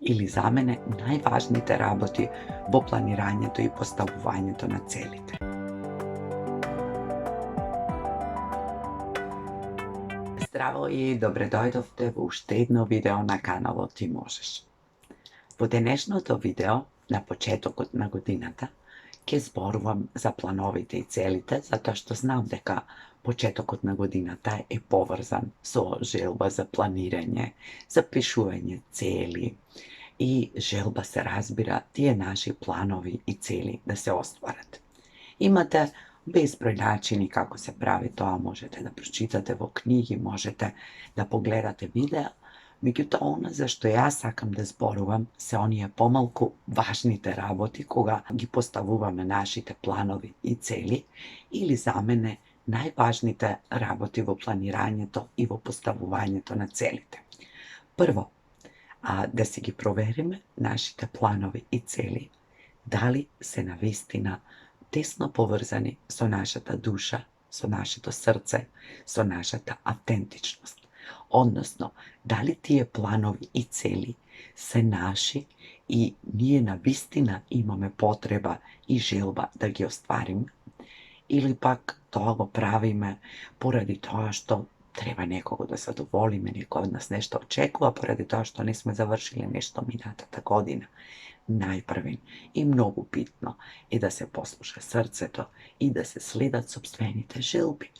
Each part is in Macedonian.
или за мене најважните работи во планирањето и поставувањето на целите. Здраво и добре дојдовте во уште едно видео на каналот Ти можеш. Во денешното видео, на почетокот на годината, ќе зборувам за плановите и целите, затоа што знам дека почетокот на годината е поврзан со желба за планирање, за пишување цели и желба се разбира тие наши планови и цели да се остварат. Имате безброј начини како се прави тоа, можете да прочитате во книги, можете да погледате видеа, меѓутоа она за што јас сакам да зборувам се оние помалку важните работи кога ги поставуваме нашите планови и цели, или за мене најважните работи во планирањето и во поставувањето на целите. Прво, да си ги провериме нашите планови и цели, дали се навистина тесно поврзани со нашата душа, со нашето срце, со нашата автентичност. Односно, дали тие планови и цели се наши и ние навистина имаме потреба и желба да ги оствариме, или пак тоа го правиме поради тоа што треба некого да задоволиме, некој од нас нешто очекува, поради тоа што не сме завршиле нешто минатата година. Најпрвен и многу битно е да се послуша срцето и да се следат сопствените желби.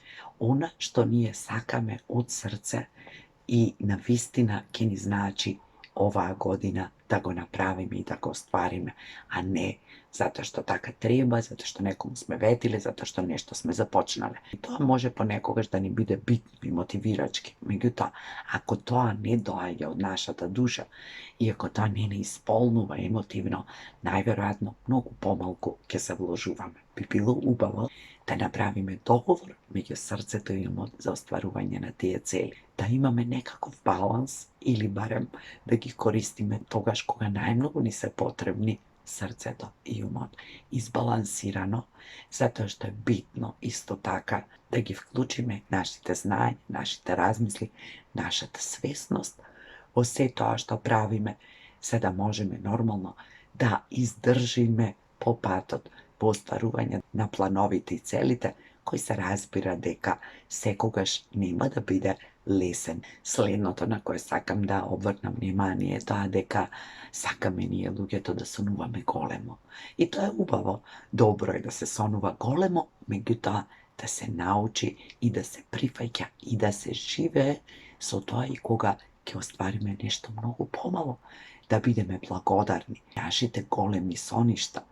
Она што ние сакаме од срце и навистина ќе ни значи оваа година да го направиме и да го оствариме, а не затоа што така треба, затоа што некому сме ветиле, затоа што нешто сме започнале. И тоа може понекогаш да ни биде битно и мотивирачки. Меѓутоа, ако тоа не доаѓа од нашата душа и ако тоа не исполнува емотивно, најверојатно многу помалку ќе се вложуваме. Би било убаво да направиме договор меѓу срцето и умот за остварување на тие цели. Да имаме некаков баланс или барем да ги користиме тогаш кога најмногу ни се потребни срцето и умот. Избалансирано, затоа што е битно исто така да ги вклучиме нашите знаења, нашите размисли, нашата свесност во се тоа што правиме, за да можеме нормално да издржиме по патот по остварување на плановите и целите, кој се разбира дека секогаш нема да биде лесен. Следното на кое сакам да обрнам внимание е тоа дека сакаме ние луѓето да сонуваме големо. И тоа е убаво, добро е да се сонува големо, меѓутоа да се научи и да се прифаќа и да се живее со тоа и кога ќе оствариме нешто многу помало, да бидеме благодарни нашите големи соништа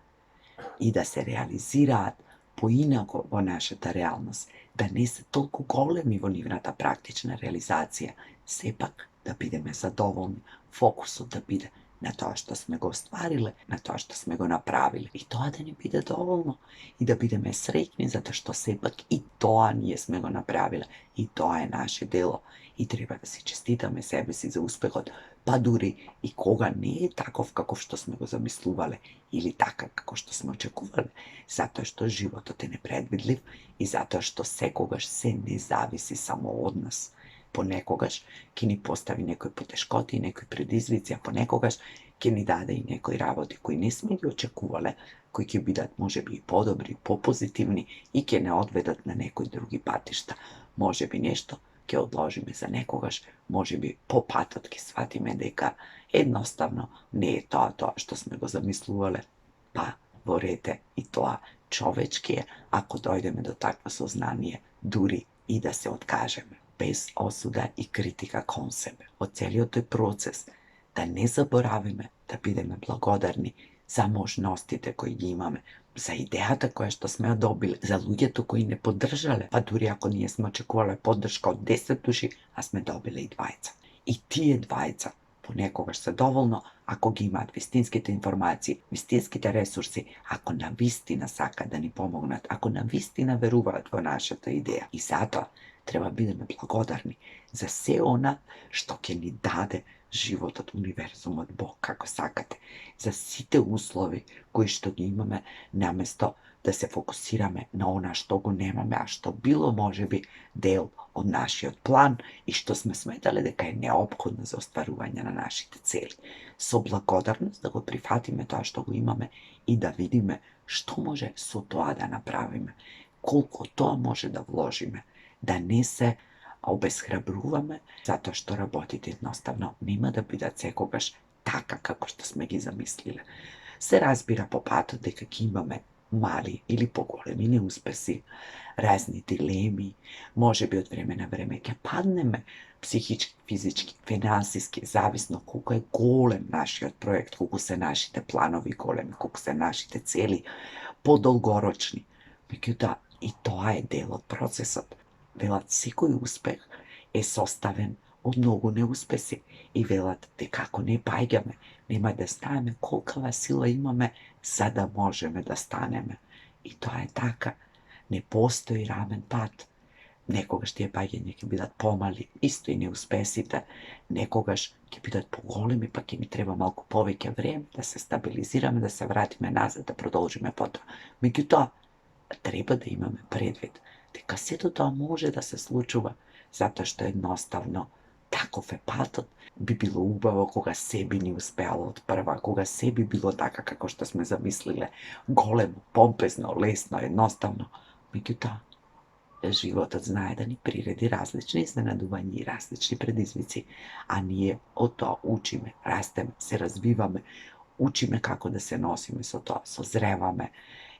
и да се реализираат поинако во нашата реалност, да не се толку големи во нивната практична реализација, сепак да бидеме задоволни, фокусот да биде на тоа што сме го оствариле, на тоа што сме го направиле. И тоа да ни биде доволно и да бидеме среќни затоа што сепак и тоа ние сме го направиле и тоа е наше дело и треба да си честитаме себе си за успехот, па дури и кога не е таков каков што сме го замислувале или така како што сме очекувале, затоа што животот е непредвидлив и затоа што секогаш се не зависи само од нас. Понекогаш ќе ни постави некои потешкоти, некои предизвици, а понекогаш ќе ни даде и некои работи кои не сме ги очекувале, кои ќе бидат можеби и подобри, попозитивни и ќе не одведат на некои други патишта. Можеби нешто ќе одложиме за некогаш, можеби по патот ќе сватиме дека едноставно не е тоа што сме го замислувале, па во ред и тоа човечки е ако дојдеме до такво сознание, дури и да се откажеме, без осуда и критика кон себе. Од целиот тој процес да не заборавиме да бидеме благодарни за можностите кои ги имаме, за идејата која што сме ја добиле, за луѓето кои не поддржале, па дури ако ние сме очекувале поддршка од 10 души, а сме добиле и 20. И тие 20 понекогаш се доволно ако ги имаат вистинските информации, вистинските ресурси, ако навистина сакаат да ни помогнат, ако навистина веруваат во нашата идеја. И затоа треба бидеме благодарни за се она што ќе ни даде животот, универзумот, Бог, како сакате, за сите услови кои што ги имаме наместо да се фокусираме на она што го немаме, а што било можеби дел од нашиот план и што сме сметале дека е неопходно за остварување на нашите цели. Со благодарност да го прифатиме тоа што го имаме и да видиме што може со тоа да направиме, колку тоа може да вложиме, да не се обесхрабруваме затоа што работите едноставно нема да бидат секогаш така како што сме ги замислиле. Се разбира по патот дека ќе имаме мали или поголеми неуспеси, разни дилеми, можеби од време на време ќе паднеме психички, физички, финансиски, зависно колку е голем нашиот проект, колку се нашите планови големи, колку се нашите цели подолгорочни. Меѓутоа, и тоа е дел од процесот. Велат, секој успех е составен од многу неуспеси и велат дека ако не паѓаме, нема да станеме колкава сила имаме за да можеме да станеме. И тоа е така. Не постои рамен пат. Некогаш тие паѓања ќе бидат помали, исто и неуспесите. Некогаш ќе бидат поголеми, па ќе ни треба малку повеќе време да се стабилизираме, да се вратиме назад, да продолжиме потоа. Меѓутоа, треба да имаме предвид дека сето тоа може да се случува, затоа што едноставно таков е патот. Би било убаво кога се би ни успеало од прва, кога се би било така како што сме замислиле, големо, помпезно, лесно, едноставно. Меѓутоа, животот знае да ни приреди различни изненадувања и различни предизвици, а ние од тоа учиме, растеме, се развиваме, учиме како да се носиме со тоа, созреваме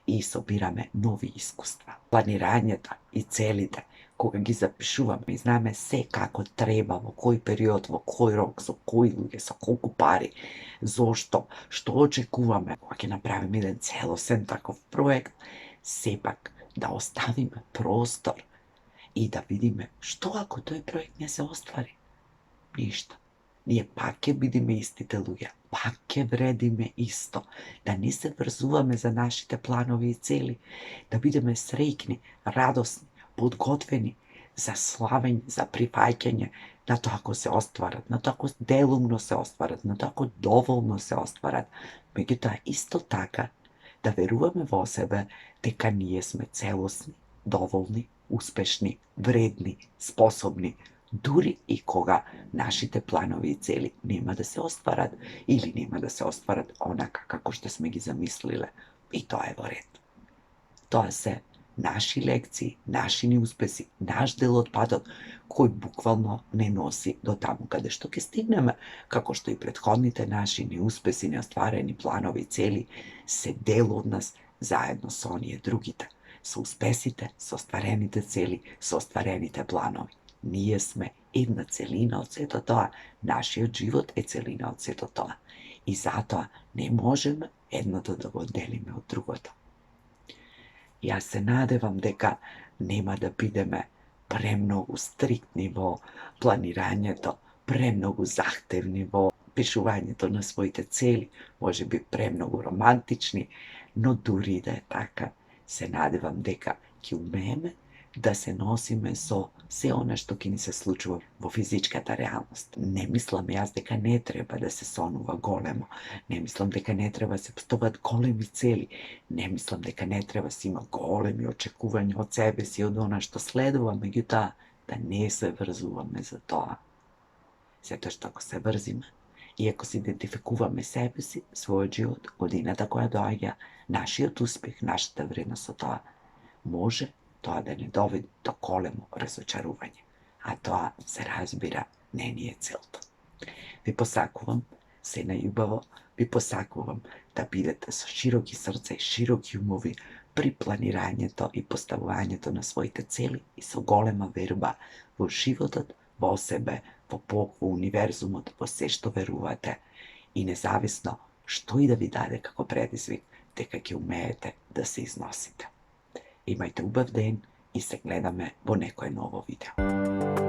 и собираме нови искуства. Планирањето и целите, кога ги запишуваме и знаеме се како треба, во кој период, во кој рок, со кои луѓе, со колку пари, зошто, што очекуваме, кога ќе направиме еден целосен таков проект, сепак да оставиме простор и да видиме што ако тој проект не се оствари. Ништо. Ние пак ќе бидеме истите луѓе, пак ќе вредиме исто, да не се врзуваме за нашите планови и цели, да бидеме среќни, радосни, подготвени за славење, за прифаќање на тоа ако се остварат, на тоа ако делумно се остварат, на тоа ако доволно се остварат. Меѓутоа, исто така, да веруваме во себе дека ние сме целосни, доволни, успешни, вредни, способни, дури и кога нашите планови и цели нема да се остварат или нема да се остварат онака како што сме ги замислиле. И тоа е во ред. Тоа се наши лекции, наши неуспеси, наш дел од патот, кој буквално не носи до таму каде што ќе стигнеме, како што и претходните наши неуспеси, неостварени планови и цели се дел од нас заедно со оние другите, со успесите, со остварените цели, со остварените планови. Ние сме една целина од сето тоа, нашиот живот е целина од сето тоа. И затоа не можеме едното да го отделиме од другото. Јас се надевам дека нема да бидеме премногу стриктни во планирањето, премногу захтевни во пишувањето на своите цели, можеби премногу романтични, но дури да е така, се надевам дека ќе умееме да се носиме со се она што ќе ни се случува во физичката реалност. Не мислам јас дека не треба да се сонува големо, не мислам дека не треба да се постават големи цели, не мислам дека не треба да се има големи очекувања од себе си, од она што следува, меѓутоа да не се врзуваме за тоа. Затоа што ако се врзиме и ако се идентификуваме себе си, својот живот, годината која доаѓа, нашиот успех, нашата вредност со тоа, може тоа да не доведе до големо разочарување. А тоа, се разбира, не ни е целта. Ви посакувам се најубаво, ви посакувам да бидете со широки срца и широки умови при планирањето и поставувањето на своите цели и со голема верба во животот, во себе, во Бог, во универзумот, во се што верувате и независно што и да ви даде како предизвик, дека ќе умеете да се износите. Имајте убав ден и се гледаме во некое ново видео.